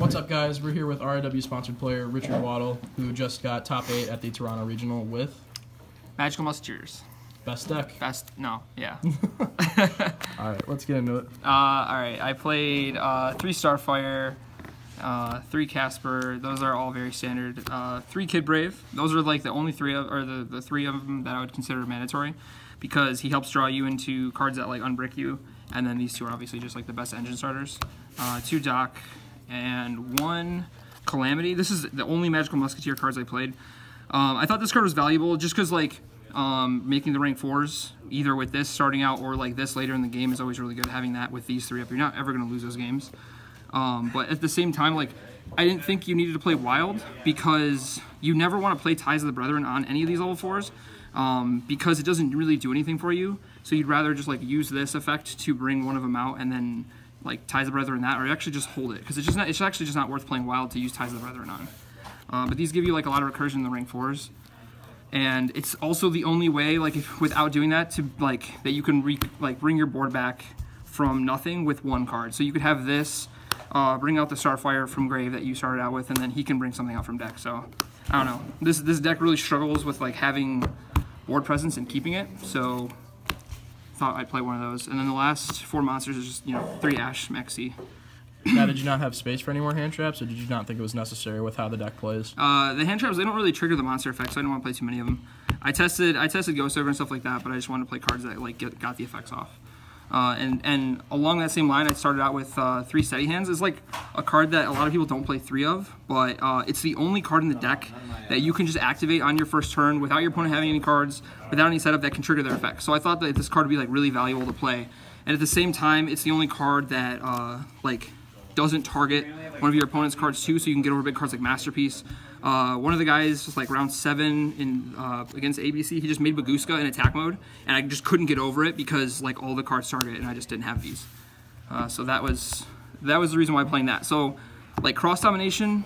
What's up, guys? We're here with RIW sponsored player Richard Wattle, who just got top 8 at the Toronto Regional with Magical Musketeers. best deck. No, yeah. All right, let's get into it. All right, I played 3 Starfire, 3 Casper. Those are all very standard. 3 Kid Brave. Those are like the only 3 of, or the 3 of them that I would consider mandatory, because he helps draw you into cards that like unbrick you. And then these 2 are obviously just like the best engine starters. 2 Doc and 1 Calamity. This is the only Magical Musketeer cards I played. I thought this card was valuable just because like making the rank 4s either with this starting out or like this later in the game is always really good. Having that with these 3 up, you're not ever going to lose those games. But at the same time, like I didn't think you needed to play Wild because you never want to play Ties of the Brethren on any of these level 4s because it doesn't really do anything for you. So you'd rather just like use this effect to bring one of them out and then like Ties of the Brethren that, or actually just hold it because it's actually just not worth playing Wild to use Ties of the Brethren on. But these give you like a lot of recursion in the rank 4s. And it's also the only way, like, without doing that, to like that you can bring your board back from nothing with 1 card. So you could have this, bring out the Starfire from grave that you started out with, and then he can bring something out from deck. So I don't know. This deck really struggles with like having board presence and keeping it. So thought I'd play one of those. And then the last 4 monsters is just 3 Ash Mexi. Now, did you not have space for any more hand traps, or did you not think it was necessary with how the deck plays? The hand traps, they don't really trigger the monster effect, so I don't want to play too many of them. I tested Ghost Over and stuff like that, but I just wanted to play cards that like got the effects off. And along that same line, I started out with 3 Steady Hands. It's like a card that a lot of people don't play 3 of, but it's the only card in the deck that you can just activate on your first turn without your opponent having any cards, without any setup that can trigger their effects. So I thought that this card would be like really valuable to play. And at the same time, it's the only card that like doesn't target one of your opponent's cards too, so you can get over big cards like Masterpiece. One of the guys was like round 7 in against ABC. He just made Baguska in attack mode, and I just couldn't get over it because like all the cards target, and I just didn't have these. So that was the reason why I'm playing that. So like cross domination,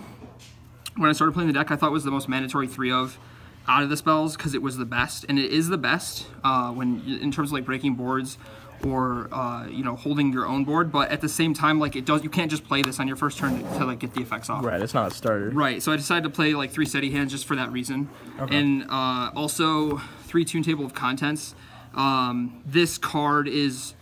when I started playing the deck, I thought was the most mandatory 3 of out of the spells because it was the best, and it is the best when in terms of like breaking boards or holding your own board, but at the same time, like you can't just play this on your first turn to like get the effects off. Right, it's not a starter. Right, so I decided to play like 3 Steady Hands just for that reason. Okay. And also 3 Tune Table of Contents. This card is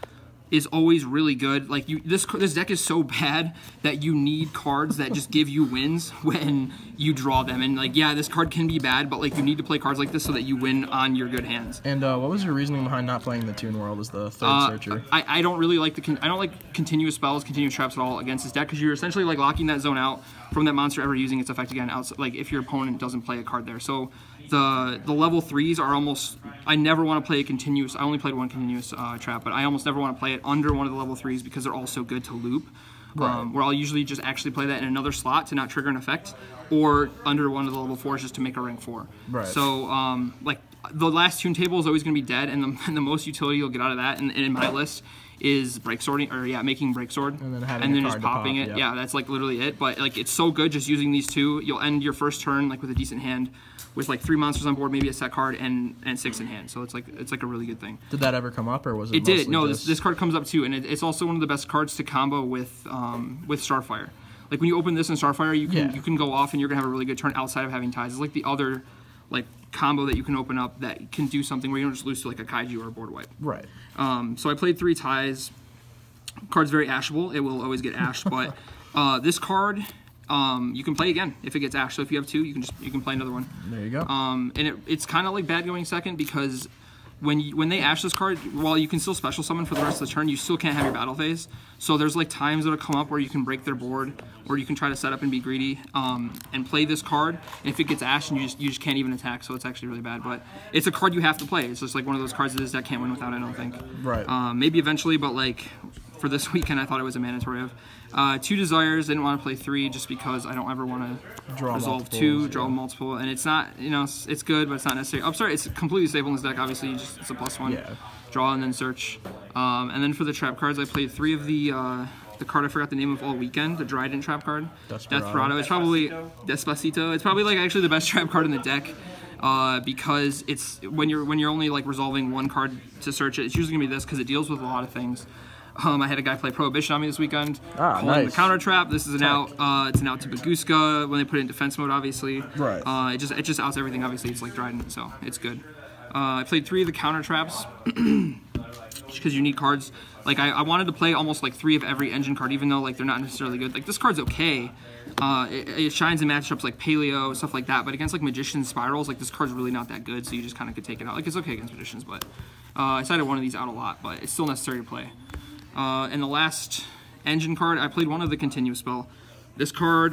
always really good. Like this deck is so bad that you need cards that just give you wins when you draw them. And like, yeah, this card can be bad, but like you need to play cards like this so that you win on your good hands. And what was your reasoning behind not playing the Toon World as the 3rd searcher? I don't really like I don't like continuous spells, continuous traps at all against this deck because you're essentially like locking that zone out from that monster ever using its effect again. Outside, like if your opponent doesn't play a card there. So the level 3s are almost, I never want to play a continuous, I only played 1 continuous trap, but I almost never want to play it under one of the level 3s because they're all so good to loop. Right. Where I'll usually just actually play that in another slot to not trigger an effect, or under one of the level 4s just to make a rank 4. Right. So like the last Tune Table is always going to be dead, and the most utility you'll get out of that, and in my list, is break sorting, or making break sword, and then just popping it. Yeah, that's like literally it. But like it's so good just using these 2. You'll end your first turn like with a decent hand, with like 3 monsters on board, maybe a set card, and 6 in hand. So it's like a really good thing. Did that ever come up, or was it? It did. No, this card comes up too, and it's also one of the best cards to combo with Starfire. Like when you open this in Starfire, you can go off, and you're gonna have a really good turn outside of having Ties. It's like the other like combo that you can open up that can do something where you don't just lose to like a Kaiju or a board wipe. Right. So I played 3 Ties. Card's very ashable. It will always get ashed, but this card you can play again if it gets ashed. So if you have 2, you can play another one. There you go. And it's kind of like bad going second because when they ash this card, while you can still special summon for the rest of the turn, you still can't have your battle phase. So there's like times that'll come up where you can break their board, or you can try to set up and be greedy and play this card. And if it gets ashed, and you just can't even attack, so it's actually really bad. But it's a card you have to play. It's just like one of those cards that this deck can't win without, I don't think. Right. Maybe eventually, but like for this weekend, I thought it was a mandatory of. 2 Desires, didn't want to play 3 just because I don't ever want to resolve 2, draw multiple, and it's not, it's good, but it's not necessary. I'm sorry, it's completely stable in this deck, obviously, it's a +1. Yeah. Draw and then search. And then for the trap cards, I played 3 of the card I forgot the name of all weekend, the Dryden trap card. Desperado. It's probably Despacito. It's probably like actually the best trap card in the deck. Because it's when you're only like resolving 1 card to search it, it's usually gonna be this because it deals with a lot of things. I had a guy play Prohibition on me this weekend. Ah, calling nice. the counter trap. This is an out. It's an out to Baguska when they put it in defense mode, obviously. Right. It just outs everything. Obviously, it's like Dryden, so it's good. I played 3 of the counter traps because you need cards. Like I wanted to play almost like 3 of every engine card, even though like they're not necessarily good. Like this card's okay. It shines in matchups like Paleo, stuff like that. But against like Magician Spirals, like this card's really not that good. So you just kind of could take it out. Like it's okay against Magicians, but I decided one of these out a lot. But it's still necessary to play. And the last engine card, I played one of the Continuous spell. This card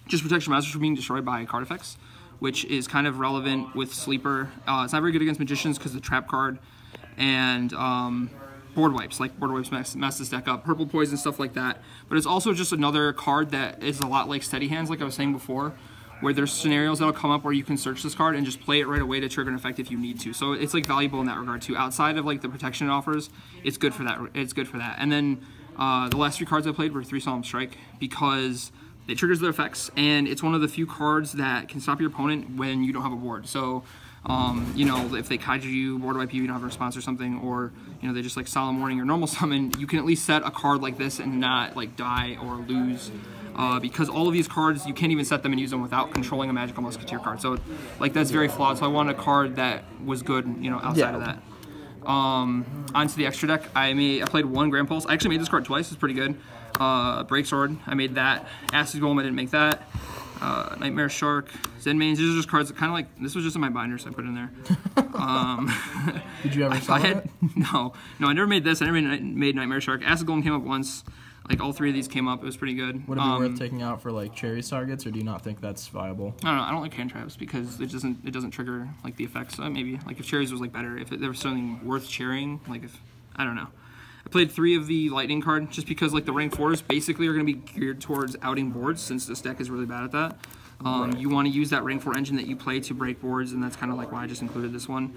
just protects your masters from being destroyed by card effects, which is kind of relevant with Sleeper. It's not very good against Magicians because the trap card and board wipes. Like board wipes mess this deck up. Purple Poison, stuff like that. But it's also just another card that is a lot like Steady Hands, like I was saying before, where there's scenarios that'll come up where you can search this card and just play it right away to trigger an effect if you need to. So it's like valuable in that regard too. Outside of like the protection it offers, it's good for that. It's good for that. And then the last 3 cards I played were 3 Solemn Strike because it triggers their effects, and it's one of the few cards that can stop your opponent when you don't have a board. So, you know, if they kaiju you, board wipe you, you don't have a response or something, or, you know, they just like Solemn Warning or normal summon, you can at least set a card like this and not like die or lose. Because all of these cards, you can't even set them and use them without controlling a Magical Musketeer card. So, like, that's very flawed. So I wanted a card that was good, you know, outside of that. Onto the extra deck, I played 1 Grand Pulse. I actually made this card twice. It's pretty good. Break Sword, I made that. Acid Golem, I didn't make that. Nightmare Shark, Zen Mains. These are just cards that kind of like, this was just in my binder, so I put it in there. Did you ever sell it? No, I never made this. I never made Nightmare Shark. Acid Golem came up once. Like all 3 of these came up. It was pretty good. Would it be worth taking out for like Cherries targets, or do you not think that's viable? I don't know. I don't like hand traps because it doesn't trigger like the effects. Maybe like if Cherries was like better, if there was something worth cherrying, like if I don't know. I played 3 of the Lightning card just because like the rank 4s basically are going to be geared towards outing boards since this deck is really bad at that. Right. You want to use that rank 4 engine that you play to break boards, and that's kind of like why I just included this one.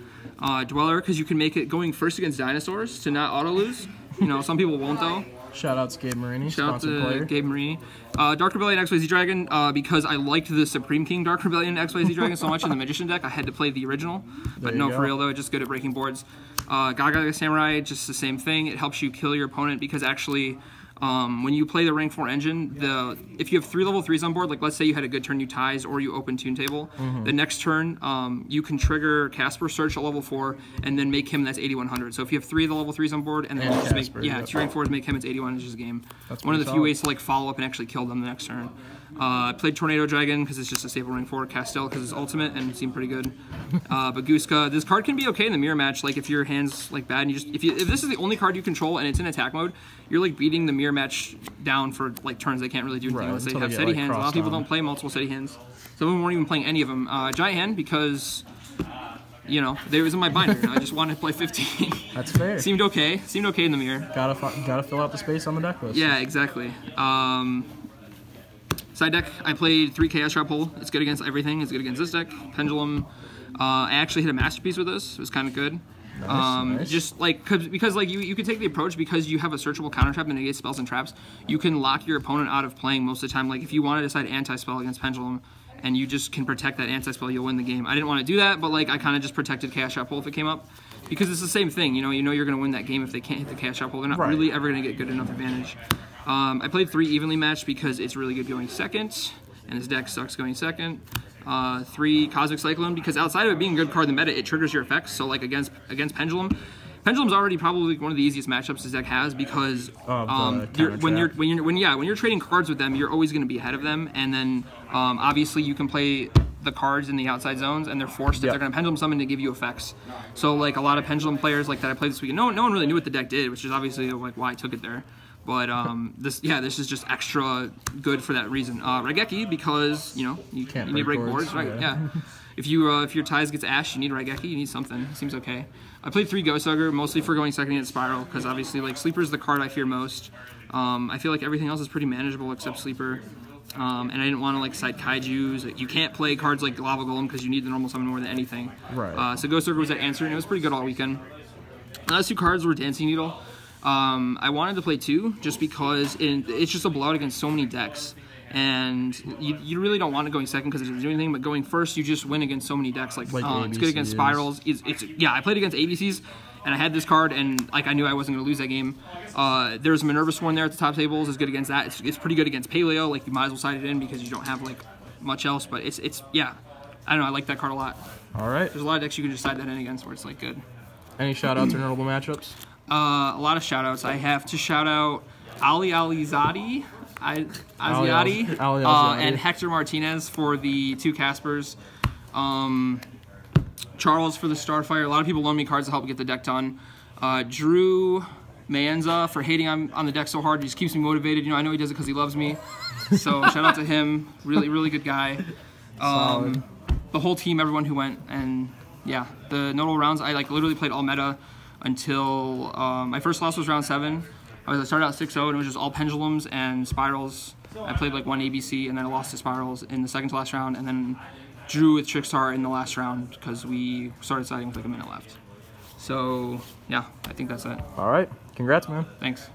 Dweller, because you can make it going first against dinosaurs to not auto lose. You know, some people won't though. Shout out to Gabe Marini, Shout out to player. Gabe Marini. Dark Rebellion XYZ Dragon, because I liked the Supreme King Dark Rebellion XYZ Dragon so much in the Magician deck, I had to play the original. But no, for real though, it's just good at breaking boards. Gaga Samurai, just the same thing. It helps you kill your opponent because actually, when you play the rank 4 engine, if you have 3 level 3s on board, like let's say you had a good turn, you ties, or you open Toon Table, the next turn you can trigger Casper Search at level 4 and then make him that's 8100. So if you have 3 of the level 3s on board and then just Casper, make 2 rank 4s make him it's 81, it's just a game. That's one of the solid. few ways to like follow up and actually kill them the next turn. I played Tornado Dragon because it's just a staple rank 4, Castel because it's ultimate and it seemed pretty good. Baguska, this card can be okay in the mirror match, like if your hand's like bad and you just if this is the only card you control and it's in attack mode, you're like beating the mirror match down for like turns they can't really do anything unless they have steady hands. A lot of people don't play multiple steady hands. Some of them weren't even playing any of them. Giant Hand because you know they was in my binder. I just wanted to play 15. That's fair. Seemed okay in the mirror. Gotta fill out the space on the deck list. Yeah, exactly. Side deck, I played 3 Chaos Trap Hole. It's good against everything. It's good against this deck. Pendulum. I actually hit a Masterpiece with this. It was kind of good. Nice. Just like because like you can take the approach because you have a searchable counter trap that negates spells and traps. You can lock your opponent out of playing most of the time. Like if you want to decide anti-spell against Pendulum, and you just can protect that anti-spell, you'll win the game. I didn't want to do that, but like I kind of just protected Chaos Trap Hole if it came up. Because it's the same thing, you know you're going to win that game if they can't hit the Chaos Trap Hole. They're not really ever going to get good enough advantage. I played 3 evenly matched because it's really good going second, and this deck sucks going second. 3 Cosmic Cyclone because outside of it being a good card in the meta, it triggers your effects. So like against Pendulum, Pendulum's already probably one of the easiest matchups this deck has because when you're trading cards with them, you're always going to be ahead of them, and then obviously you can play the cards in the outside zones, and they're forced if they're going to Pendulum Summon to give you effects. So like a lot of Pendulum players like that I played this weekend, no one really knew what the deck did, which is obviously like why I took it there. But this is just extra good for that reason. Raigeki because you need break boards, right? Yeah. If your ties gets Ash, you need Raigeki. You need something. It seems okay. I played 3 Ghost Hugger mostly for going second against Spiral because obviously like Sleeper's the card I fear most. I feel like everything else is pretty manageable except Sleeper. And I didn't want to like side Kaijus. You can't play cards like Lava Golem because you need the normal summon more than anything. Right. So Ghost Hugger was that answer, and it was pretty good all weekend. The last 2 cards were Dancing Needle. I wanted to play 2 just because it's just a blowout against so many decks. And you really don't want it going second because it doesn't do anything, but going first, you just win against so many decks. Like it's good against Spirals. I played against ABCs, and I had this card, and like I knew I wasn't going to lose that game. There's Minerva Sworn there at the top tables. It's good against that. It's pretty good against Paleo. Like you might as well side it in because you don't have like much else. But it's yeah, I don't know. I like that card a lot. All right. There's a lot of decks you can just side that in against where it's like good. Any shout outs or notable matchups? A lot of shout outs. I have to shout out Ali Alizadi. Asiati, and Hector Martinez for the 2 Caspers. Charles for the Starfire. A lot of people loan me cards to help get the deck done. Drew Manza for hating on the deck so hard. He just keeps me motivated. You know, I know he does it because he loves me. So shout out to him. Really, really good guy. The whole team, everyone who went, and yeah, the notable rounds. I like literally played all meta until my first loss was round 7. I started out 6-0 and it was just all pendulums and spirals. I played like 1 ABC and then I lost to spirals in the second to last round, and then drew with Trickstar in the last round because we started siding with like a minute left. So yeah, I think that's it. All right. Congrats, man. Thanks.